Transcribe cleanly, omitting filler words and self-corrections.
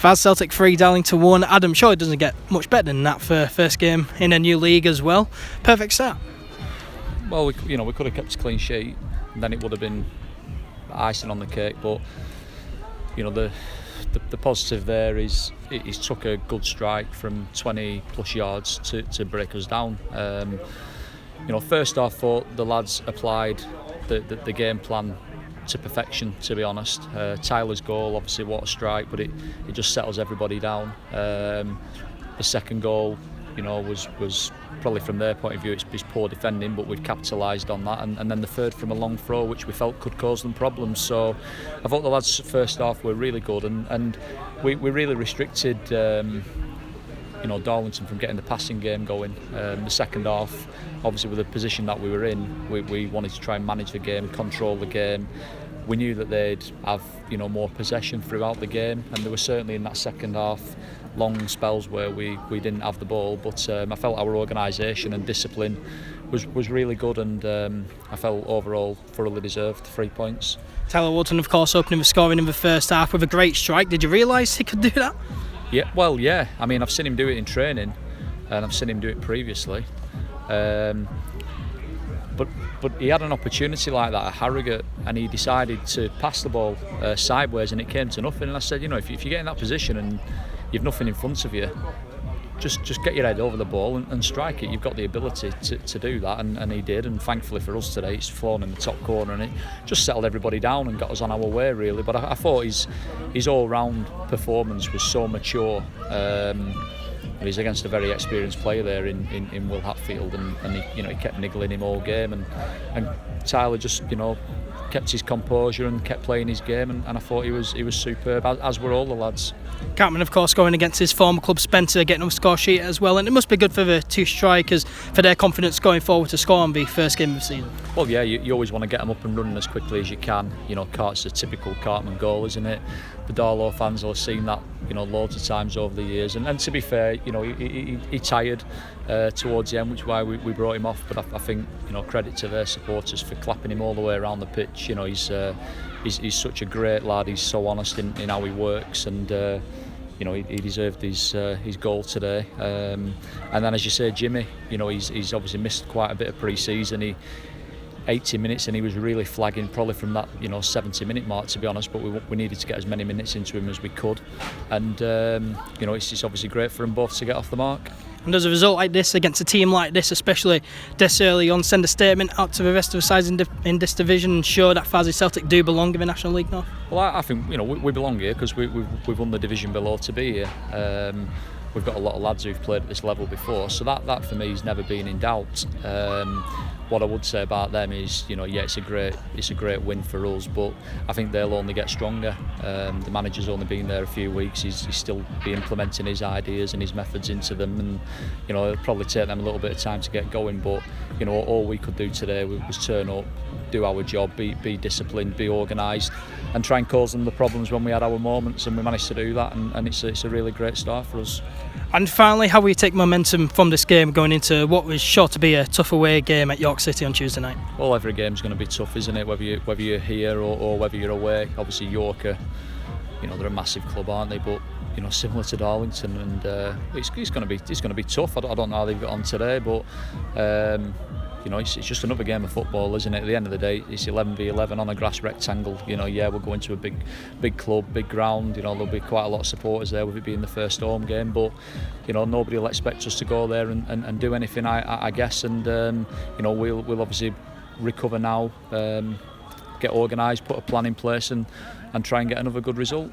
As Celtic 3, Darlington 1. Adam, sure it doesn't get much better than that for first game in a new league as well. Perfect start. Well, we could have kept a clean sheet, and then it would have been icing on the cake. But the positive there is he's took a good strike from 20 plus yards to break us down. First I thought the lads applied the game plan to perfection, to be honest. Tyler's goal, obviously, what a strike, but it just settles everybody down. The second goal, was probably from their point of view, it's poor defending, but we've capitalised on that. And then the third from a long throw, which we felt could cause them problems. So I thought the lads first half were really good, and we really restricted Darlington from getting the passing game going. The second half, obviously with the position that we were in, we wanted to try and manage the game, control the game. We knew that they'd have more possession throughout the game, and there were certainly in that second half long spells where we didn't have the ball, but I felt our organisation and discipline was really good, and I felt overall thoroughly deserved 3 points. Tyler Walton, of course, opening the scoring in the first half with a great strike. Did you realise he could do that? Yeah. I mean, I've seen him do it in training, and I've seen him do it previously. But he had an opportunity like that at Harrogate, and he decided to pass the ball sideways, and it came to nothing. And I said, if you get in that position and you've nothing in front of you, just get your head over the ball and strike it. You've got the ability to do that, and he did. And thankfully for us today, it's flown in the top corner, and it just settled everybody down and got us on our way, really. But I thought his all-round performance was so mature. He's against a very experienced player there in Will Hatfield, and he kept niggling him all game, and Tyler just kept his composure and kept playing his game, and I thought he was superb, as were all the lads. Cartman, of course, going against his former club Spencer, getting on the score sheet as well, and it must be good for the two strikers for their confidence going forward to score on the first game of the season. Well, yeah, you always want to get them up and running as quickly as you can. Cart's a typical Cartman goal, isn't it? The Darlow fans will have seen that loads of times over the years, and to be fair, he tired towards the end, which is why we brought him off. But I think credit to their supporters for clapping him all the way around the pitch. He's such a great lad. He's so honest in how he works, and he deserved his goal today. And then, as you say, Jimmy, he's obviously missed quite a bit of pre-season. 80 minutes, and he was really flagging probably from that 70-minute mark, to be honest, but we needed to get as many minutes into him as we could, and it's obviously great for them both to get off the mark. And does a result like this against a team like this, especially this early on, send a statement out to the rest of the sides in this division and show that Farsley Celtic do belong in the National League North? Well, I think we belong here because we've won the division below to be here. We've got a lot of lads who've played at this level before, so that for me has never been in doubt. What I would say about them is, it's a great win for us, but I think they'll only get stronger. The manager's only been there a few weeks. He's still be implementing his ideas and his methods into them, and it'll probably take them a little bit of time to get going. But all we could do today was turn up, do our job, be disciplined, be organised, and try and cause them the problems when we had our moments, and we managed to do that, and it's a really great start for us. And finally, how will you take momentum from this game going into what was sure to be a tough away game at York City on Tuesday night? Well, every game's going to be tough, isn't it? Whether you're here or whether you're away. Obviously, York are, they're a massive club, aren't they? But similar to Darlington, and it's going to be tough. I don't know how they've got on today, but it's just another game of football, isn't it? At the end of the day, it's 11v11 on a grass rectangle. We'll go into a big club, big ground. There'll be quite a lot of supporters there with it being the first home game, but nobody will expect us to go there and do anything, I guess. And we'll obviously recover now, get organised, put a plan in place, and try and get another good result.